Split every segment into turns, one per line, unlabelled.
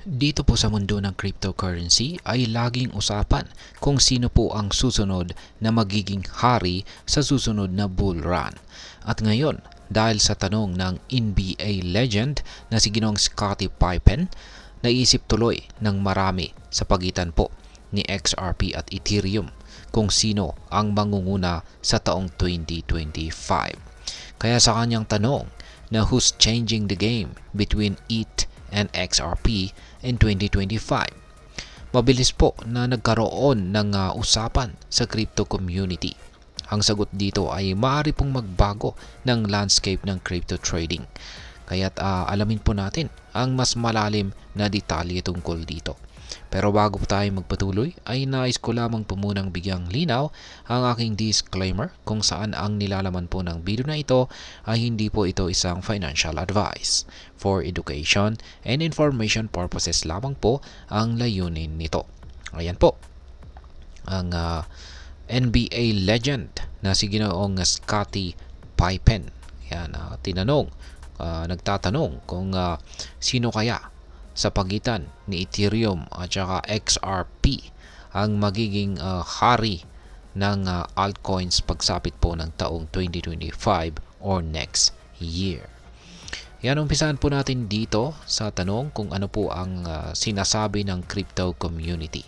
Dito po sa mundo ng cryptocurrency ay laging usapan kung sino po ang susunod na magiging hari sa susunod na bull run. At ngayon, dahil sa tanong ng NBA legend na si Ginoong Scottie Pippen, naisip tuloy ng marami sa pagitan po ni XRP at Ethereum kung sino ang mangunguna sa taong 2025. Kaya sa kanyang tanong na who's changing the game between ETH and XRP in 2025. Mabilis po na nagkaroon ng usapan sa crypto community. Ang sagot dito ay maaari pong magbago ng landscape ng crypto trading. Kaya't alamin po natin ang mas malalim na detalye tungkol dito. Pero bago po tayo magpatuloy ay nais ko lamang po munang bigyang linaw ang aking disclaimer kung saan ang nilalaman po ng video na ito ay hindi po ito isang financial advice. For education and information purposes lamang po ang layunin nito. Ayan po, ang NBA legend na si Ginoong Scottie Pippen. Yan, nagtatanong kung sino kaya sa pagitan ni Ethereum at saka XRP ang magiging hari ng altcoins pagsapit po ng taong 2025 or next year. Yan, umpisahan po natin dito sa tanong kung ano po ang sinasabi ng crypto community.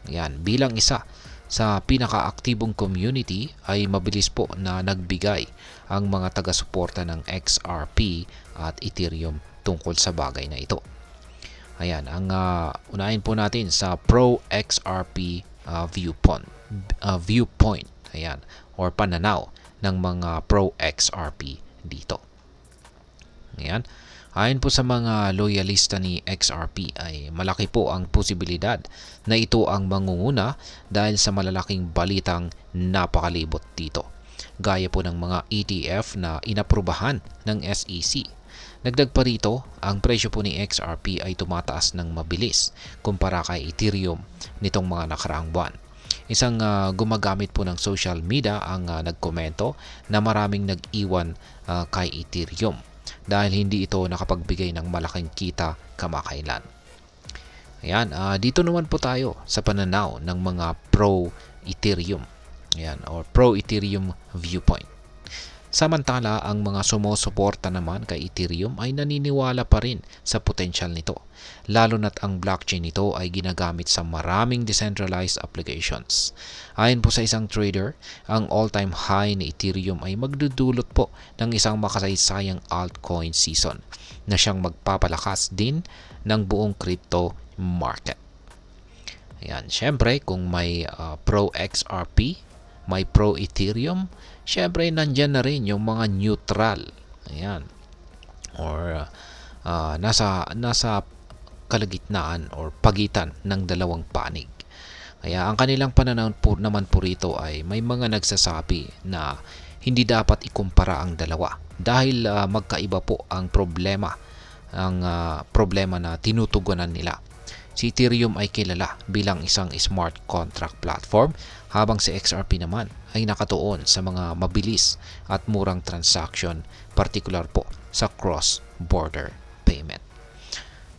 Yan, bilang isa sa pinakaaktibong community ay mabilis po na nagbigay ang mga taga-suporta ng XRP at Ethereum tungkol sa bagay na ito. Ayan, ang unahin po natin sa pro XRP viewpoint. Ayan, or pananaw ng mga pro XRP dito. Ayan, ayon po sa mga loyalista ni XRP ay malaki po ang posibilidad na ito ang mangunguna dahil sa malalaking balitang napakalibot dito. Gaya po ng mga ETF na inaprubahan ng SEC. Dagdag pa rito, ang presyo po ni XRP ay tumataas ng mabilis kumpara kay Ethereum nitong mga nakaraang buwan. Isang gumagamit po ng social media ang nagkomento na maraming nag-iwan kay Ethereum dahil hindi ito nakapagbigay ng malaking kita kamakailan. Ayan, dito naman po tayo sa pananaw ng mga pro-Ethereum. Ayan, or pro-Ethereum viewpoint. Samantala, ang mga sumusuporta naman kay Ethereum ay naniniwala pa rin sa potensyal nito, lalo na't ang blockchain nito ay ginagamit sa maraming decentralized applications. Ayon po sa isang trader, ang all-time high ni Ethereum ay magdudulot po ng isang makasaysayang altcoin season na siyang magpapalakas din ng buong crypto market. Ayan, syempre kung may pro XRP, may pro Ethereum, syempre nandyan na rin yung mga neutral. Ayan. Or nasa kalagitnaan or pagitan ng dalawang panig. Kaya ang kanilang pananaw po naman po rito ay may mga nagsasabi na hindi dapat ikumpara ang dalawa dahil magkaiba po ang problema na tinutugunan nila. Si Ethereum ay kilala bilang isang smart contract platform habang si XRP naman ay nakatuon sa mga mabilis at murang transaction, particular po sa cross-border payment.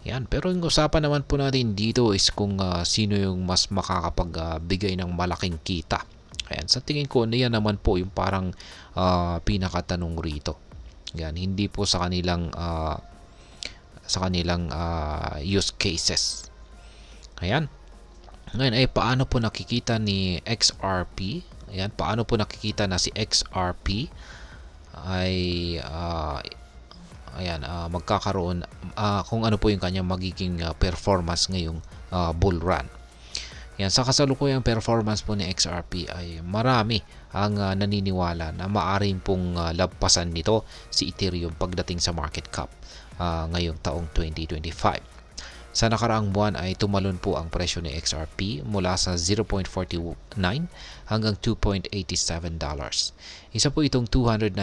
Yan, pero yung usapan naman po natin dito is kung sino yung mas makakapagbigay ng malaking kita. Ayan, sa tingin ko yan naman po yung parang pinakatanong rito. Yan, hindi po sa kanilang use cases. Ayan. Ngayon ay paano po nakikita ni XRP? Ayan, paano po nakikita na si XRP ay magkakaroon kung ano po yung kanyang magiging performance ngayong bull run. Yan, sa kasalukuyang performance po ni XRP ay marami ang naniniwala na maaaring pong labpasan nito si Ethereum pagdating sa market cap ngayong taong 2025. Sa nakaraang buwan ay tumalon po ang presyo ni XRP mula sa 0.49 hanggang $2.87. Isa po itong 296%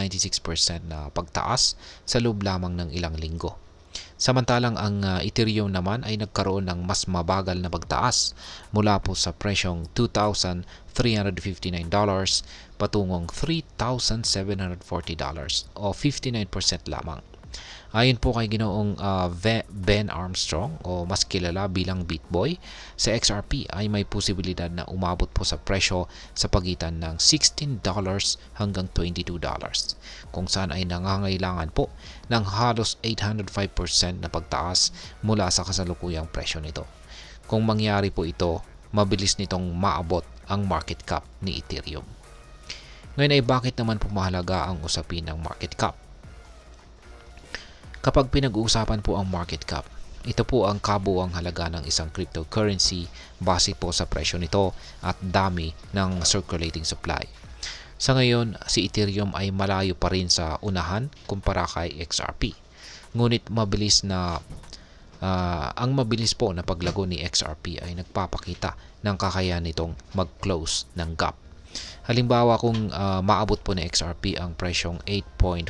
na pagtaas sa loob lamang ng ilang linggo. Samantalang ang Ethereum naman ay nagkaroon ng mas mabagal na pagtaas mula po sa presyong $2,359 patungong $3,740 o 59% lamang. Ayon po kay Ginoong Ben Armstrong o mas kilala bilang Bitboy, sa XRP ay may posibilidad na umabot po sa presyo sa pagitan ng $16 hanggang $22, kung saan ay nangangailangan po ng halos 805% na pagtaas mula sa kasalukuyang presyo nito. Kung mangyari po ito, mabilis nitong maabot ang market cap ni Ethereum. Ngayon ay bakit naman po mahalaga ang usapin ng market cap? Kapag pinag-uusapan po ang market cap, ito po ang kabuuang halaga ng isang cryptocurrency base po sa presyo nito at dami ng circulating supply. Sa ngayon, si Ethereum ay malayo pa rin sa unahan kumpara kay XRP. Ngunit ang mabilis po na paglago ni XRP ay nagpapakita ng kakayahan nitong mag-close ng gap. Halimbawa kung maabot po ni XRP ang presyong $8.5,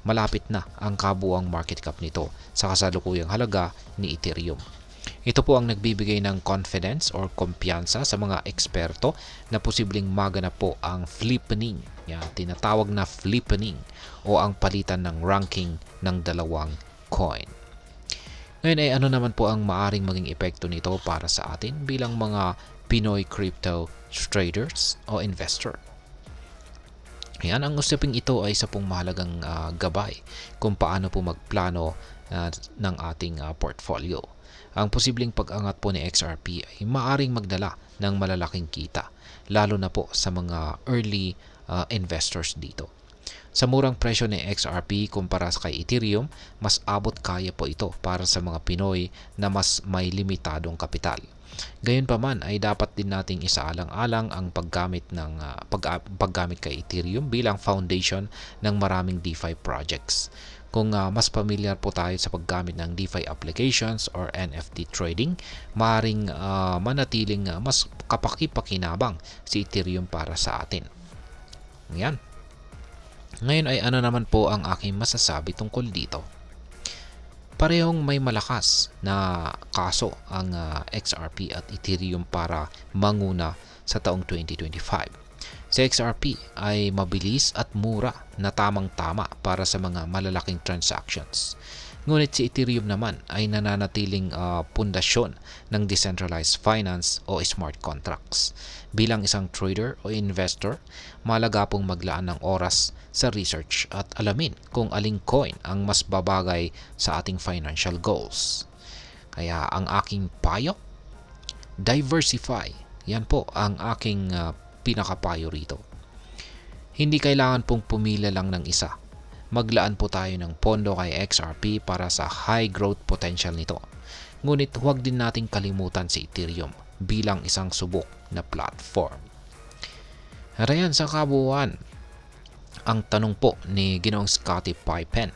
malapit na ang kabuuang market cap nito sa kasalukuyang halaga ni Ethereum. Ito po ang nagbibigay ng confidence or kumpiyansa sa mga eksperto na posibleng maganap po ang flippening, tinatawag na flippening o ang palitan ng ranking ng dalawang coin. Ngayon ay ano naman po ang maaring maging epekto nito para sa atin bilang mga Pinoy crypto traders o investor. Ayan, ang usaping ito ay isa pong mahalagang gabay kung paano po magplano ng ating portfolio. Ang posibleng pag-angat po ni XRP ay maaring magdala ng malalaking kita, lalo na po sa mga early investors dito. Sa murang presyo ni XRP kumpara sa kay Ethereum, mas abot kaya po ito para sa mga Pinoy na mas may limitadong kapital. Gayunpaman ay dapat din nating isaalang-alang ang paggamit kay Ethereum bilang foundation ng maraming DeFi projects. Kung mas pamilyar po tayo sa paggamit ng DeFi applications or NFT trading, maaaring manatiling mas kapaki-pakinabang si Ethereum para sa atin. Yan. Ngayon ay ano naman po ang aking masasabi tungkol dito? Parehong may malakas na kaso ang XRP at Ethereum para manguna sa taong 2025. Sa XRP ay mabilis at mura na tamang-tama para sa mga malalaking transactions. Ngunit si Ethereum naman ay nananatiling pundasyon ng decentralized finance o smart contracts. Bilang isang trader o investor, mahalaga pong maglaan ng oras sa research at alamin kung aling coin ang mas babagay sa ating financial goals. Kaya ang aking payo, diversify. Yan po ang aking pinakapayo rito. Hindi kailangan pong pumila lang ng isa. Maglaan po tayo ng pondo kay XRP para sa high growth potential nito. Ngunit huwag din nating kalimutan si Ethereum bilang isang subok na platform. Rayan sa kabuuan, ang tanong po ni Ginoong Scottie Pippen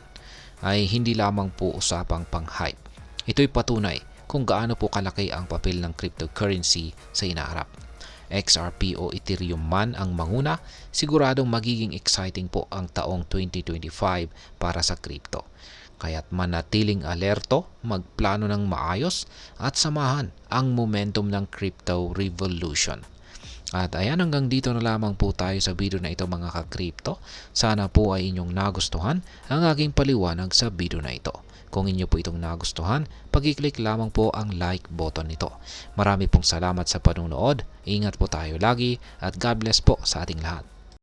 ay hindi lamang po usapang pang-hype. Ito'y patunay kung gaano po kalaki ang papel ng cryptocurrency sa inaharap. XRP o Ethereum man ang manguna, siguradong magiging exciting po ang taong 2025 para sa crypto. Kaya't manatiling alerto, magplano ng maayos at samahan ang momentum ng crypto revolution. At ayan, hanggang dito na lamang po tayo sa video na ito mga ka-crypto. Sana po ay inyong nagustuhan ang aking paliwanag sa video na ito. Kung inyo po itong nagustuhan, pag-i-click lamang po ang like button nito. Marami pong salamat sa panunood. Ingat po tayo lagi at God bless po sa ating lahat.